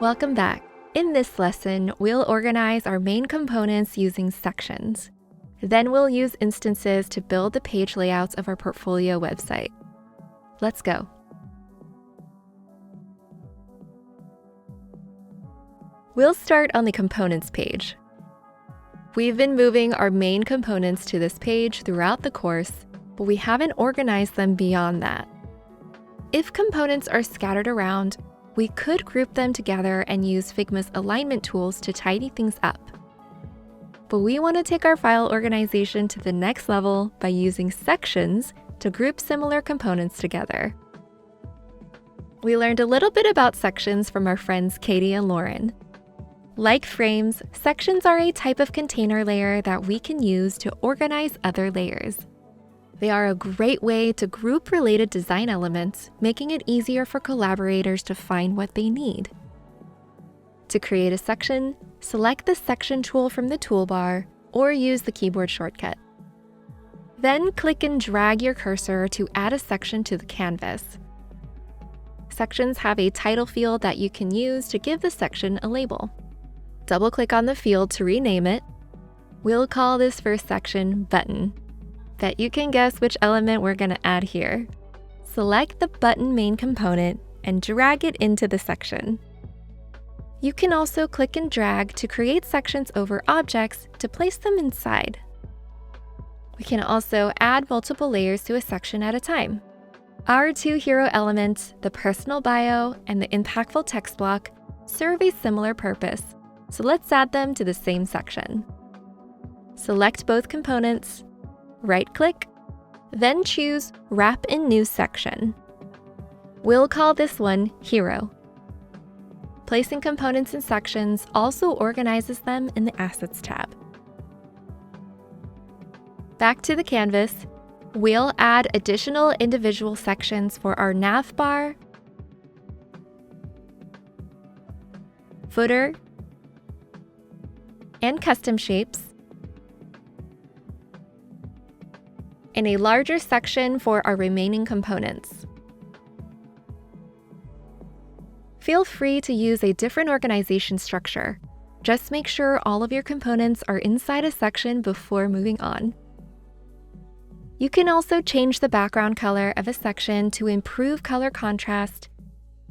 Welcome back. In this lesson, we'll organize our main components using sections. Then we'll use instances to build the page layouts of our portfolio website. Let's go. We'll start on the Components page. We've been moving our main components to this page throughout the course, but we haven't organized them beyond that. If components are scattered around, we could group them together and use Figma's alignment tools to tidy things up. But we want to take our file organization to the next level by using sections to group similar components together. We learned a little bit about sections from our friends Katie and Lauren. Like frames, sections are a type of container layer that we can use to organize other layers. They are a great way to group related design elements, making it easier for collaborators to find what they need. To create a section, select the Section tool from the toolbar or use the keyboard shortcut. Then click and drag your cursor to add a section to the canvas. Sections have a title field that you can use to give the section a label. Double-click on the field to rename it. We'll call this first section Button. Bet you can guess which element we're going to add here. Select the button main component and drag it into the section. You can also click and drag to create sections over objects to place them inside. We can also add multiple layers to a section at a time. Our two hero elements, the personal bio and the impactful text block, serve a similar purpose, so let's add them to the same section. Select both components, right-click, then choose Wrap in New Section. We'll call this one Hero. Placing components in sections also organizes them in the Assets tab. Back to the canvas, we'll add additional individual sections for our nav bar, footer, and custom shapes, and a larger section for our remaining components. Feel free to use a different organization structure. Just make sure all of your components are inside a section before moving on. You can also change the background color of a section to improve color contrast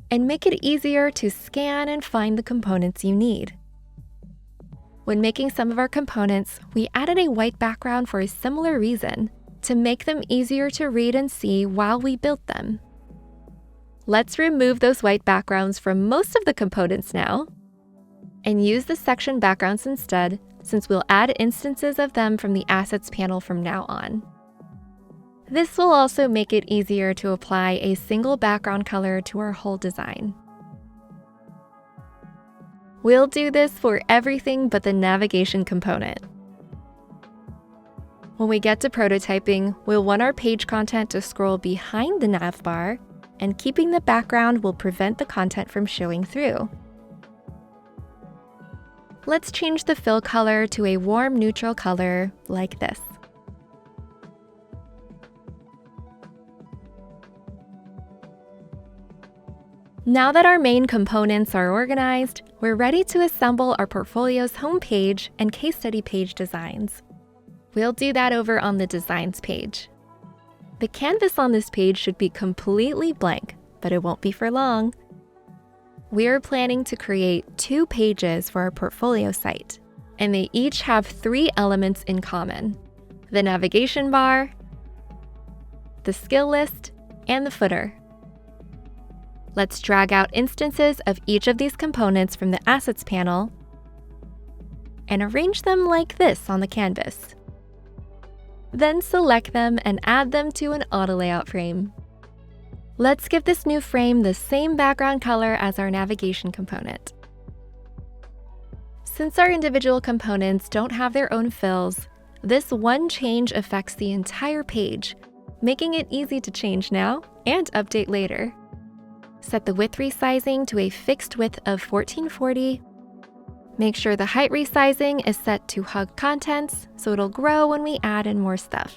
and make it easier to scan and find the components you need. When making some of our components, we added a white background for a similar reason, to make them easier to read and see while we built them. Let's remove those white backgrounds from most of the components now, and use the section backgrounds instead, since we'll add instances of them from the Assets panel from now on. This will also make it easier to apply a single background color to our whole design. We'll do this for everything but the navigation component. When we get to prototyping, we'll want our page content to scroll behind the nav bar, and keeping the background will prevent the content from showing through. Let's change the fill color to a warm neutral color like this. Now that our main components are organized, we're ready to assemble our portfolio's homepage and case study page designs. We'll do that over on the Designs page. The canvas on this page should be completely blank, but it won't be for long. We're planning to create 2 pages for our portfolio site, and they each have 3 elements in common: the navigation bar, the skill list, and the footer. Let's drag out instances of each of these components from the Assets panel and arrange them like this on the canvas. Then select them and add them to an auto layout frame. Let's give this new frame the same background color as our navigation component. Since our individual components don't have their own fills, this one change affects the entire page, making it easy to change now and update later. Set the width resizing to a fixed width of 1440. Make sure the height resizing is set to hug contents so it'll grow when we add in more stuff.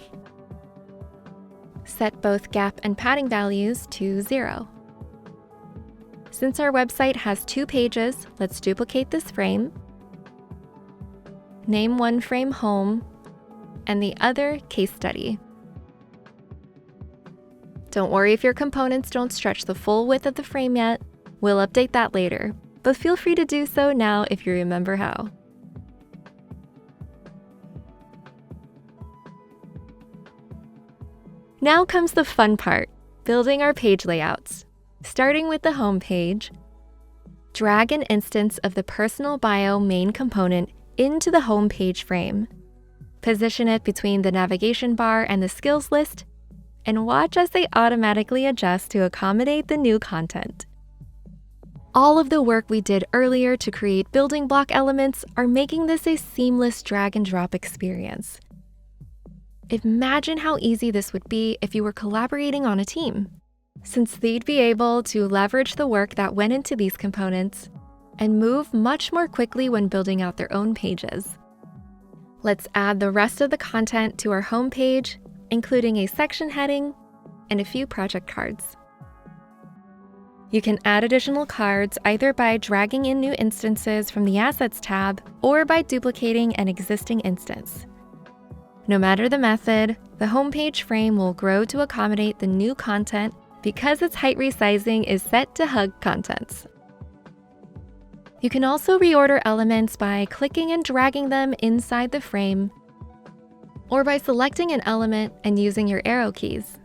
Set both gap and padding values to 0. Since our website has 2 pages, let's duplicate this frame. Name one frame Home and the other Case Study. Don't worry if your components don't stretch the full width of the frame yet. We'll update that later, but feel free to do so now if you remember how. Now comes the fun part, building our page layouts. Starting with the home page, drag an instance of the Personal Bio main component into the home page frame. Position it between the navigation bar and the skills list, and watch as they automatically adjust to accommodate the new content. All of the work we did earlier to create building block elements are making this a seamless drag and drop experience. Imagine how easy this would be if you were collaborating on a team, since they'd be able to leverage the work that went into these components and move much more quickly when building out their own pages. Let's add the rest of the content to our home page, including a section heading and a few project cards. You can add additional cards either by dragging in new instances from the Assets tab or by duplicating an existing instance. No matter the method, the homepage frame will grow to accommodate the new content because its height resizing is set to hug contents. You can also reorder elements by clicking and dragging them inside the frame, or by selecting an element and using your arrow keys.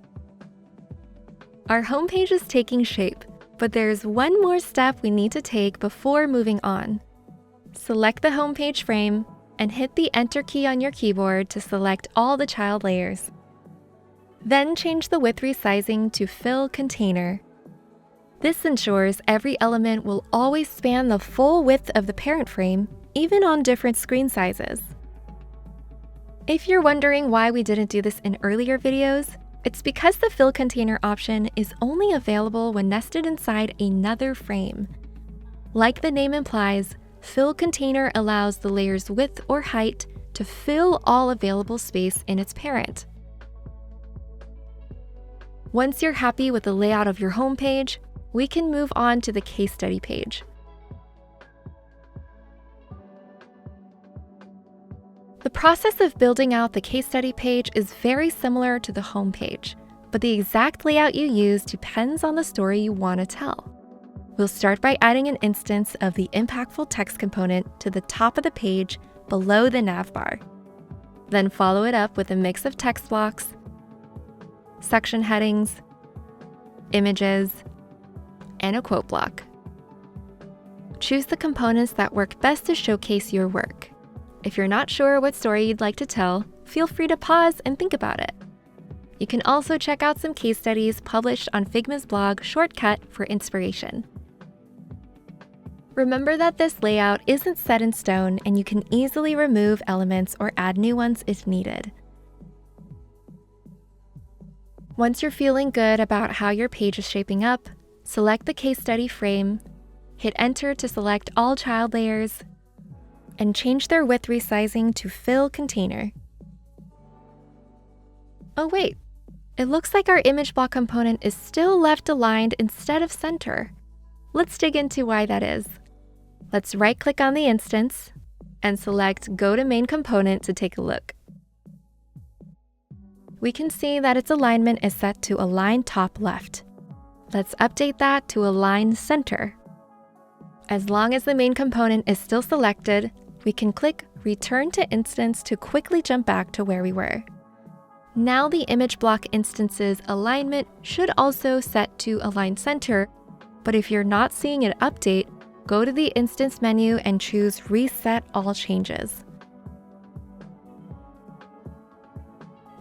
Our homepage is taking shape, but there's one more step we need to take before moving on. Select the homepage frame and hit the Enter key on your keyboard to select all the child layers. Then change the width resizing to Fill Container. This ensures every element will always span the full width of the parent frame, even on different screen sizes. If you're wondering why we didn't do this in earlier videos, it's because the Fill Container option is only available when nested inside another frame. Like the name implies, Fill Container allows the layer's width or height to fill all available space in its parent. Once you're happy with the layout of your home page, we can move on to the case study page. The process of building out the case study page is very similar to the home page, but the exact layout you use depends on the story you want to tell. We'll start by adding an instance of the impactful text component to the top of the page below the nav bar. Then follow it up with a mix of text blocks, section headings, images, and a quote block. Choose the components that work best to showcase your work. If you're not sure what story you'd like to tell, feel free to pause and think about it. You can also check out some case studies published on Figma's blog Shortcut for inspiration. Remember that this layout isn't set in stone and you can easily remove elements or add new ones if needed. Once you're feeling good about how your page is shaping up, select the case study frame, hit Enter to select all child layers, and change their width resizing to Fill Container. Oh wait, it looks like our image block component is still left aligned instead of center. Let's dig into why that is. Let's right-click on the instance and select Go to Main Component to take a look. We can see that its alignment is set to Align Top Left. Let's update that to Align Center. As long as the main component is still selected, we can click Return to Instance to quickly jump back to where we were. Now the image block instance's alignment should also set to Align Center, but if you're not seeing it update, go to the Instance menu and choose Reset All Changes.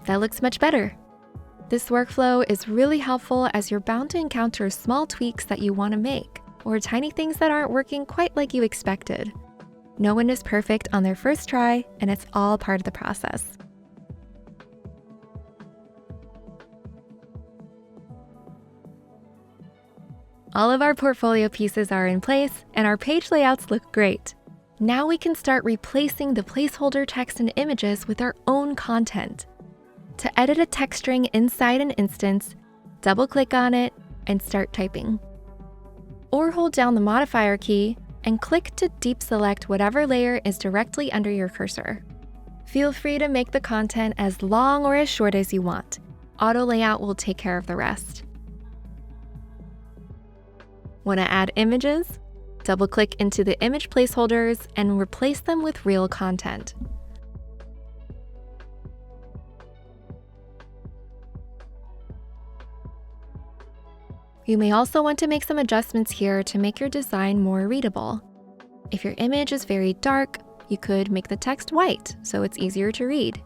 That looks much better. This workflow is really helpful as you're bound to encounter small tweaks that you want to make, or tiny things that aren't working quite like you expected. No one is perfect on their first try, and it's all part of the process. All of our portfolio pieces are in place, and our page layouts look great. Now we can start replacing the placeholder text and images with our own content. To edit a text string inside an instance, double-click on it and start typing. Or hold down the modifier key and click to deep select whatever layer is directly under your cursor. Feel free to make the content as long or as short as you want. Auto layout will take care of the rest. Want to add images? Double-click into the image placeholders and replace them with real content. You may also want to make some adjustments here to make your design more readable. If your image is very dark, you could make the text white so it's easier to read.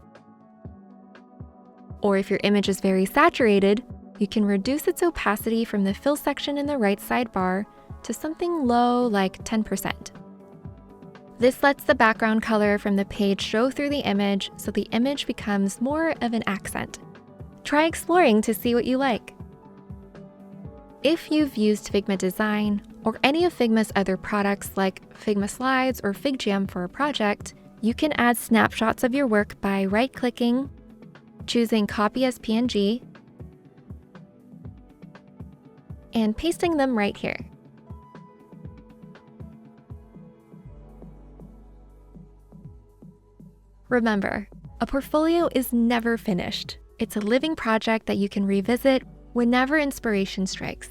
Or if your image is very saturated, you can reduce its opacity from the fill section in the right sidebar to something low like 10%. This lets the background color from the page show through the image so the image becomes more of an accent. Try exploring to see what you like. If you've used Figma Design or any of Figma's other products like Figma Slides or FigJam for a project, you can add snapshots of your work by right-clicking, choosing Copy as PNG, and pasting them right here. Remember, a portfolio is never finished. It's a living project that you can revisit whenever inspiration strikes.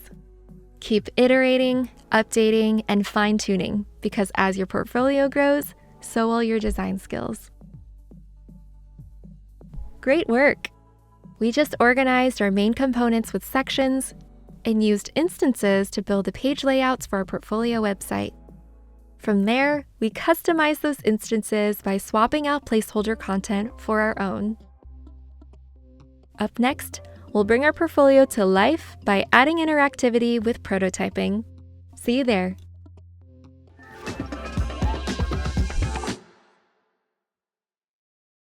Keep iterating, updating, and fine-tuning, because as your portfolio grows, so will your design skills. Great work! We just organized our main components with sections and used instances to build the page layouts for our portfolio website. From there, we customized those instances by swapping out placeholder content for our own. Up next, we'll bring our portfolio to life by adding interactivity with prototyping. See you there.